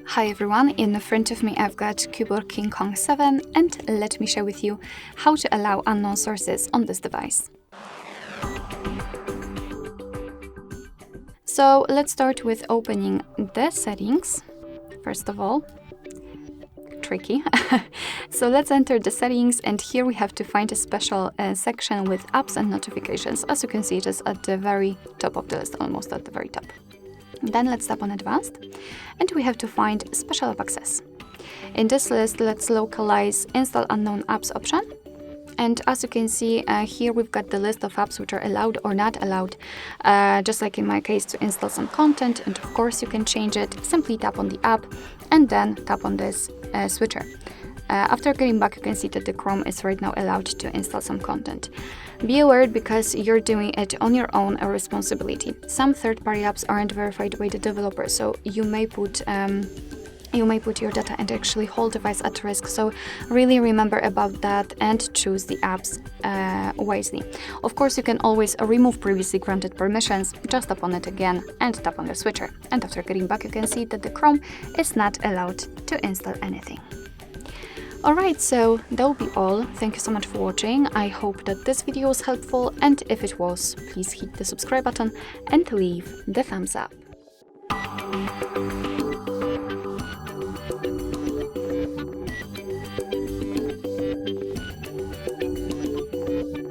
Hi everyone, in front of me I've got Keyboard King Kong 7 and let me share with you how to allow unknown sources on this device. So let's start with opening the settings. First of all, tricky. So let's enter the settings, and here we have to find a special section with apps and notifications. As you can see, it is at the very top of the list, almost at the very top. Then let's tap on Advanced, and we have to find Special App Access. In this list, let's localize Install Unknown Apps option. And as you can see, here we've got the list of apps which are allowed or not allowed, just like in my case, to install some content. And of course, you can change it. Simply tap on the app and then tap on this switcher. After getting back, you can see that the Chrome is right now allowed to install some content. Be aware, because you're doing it on your own responsibility. Some third-party apps aren't verified by the developer, so you may put your data and actually whole device at risk. So really remember about that and choose the apps wisely. Of course, you can always remove previously granted permissions. Just tap on it again and tap on the switcher. And after getting back, you can see that the Chrome is not allowed to install anything. Alright, so that will be all. Thank you so much for watching. I hope that this video was helpful, and if it was, please hit the subscribe button and leave the thumbs up.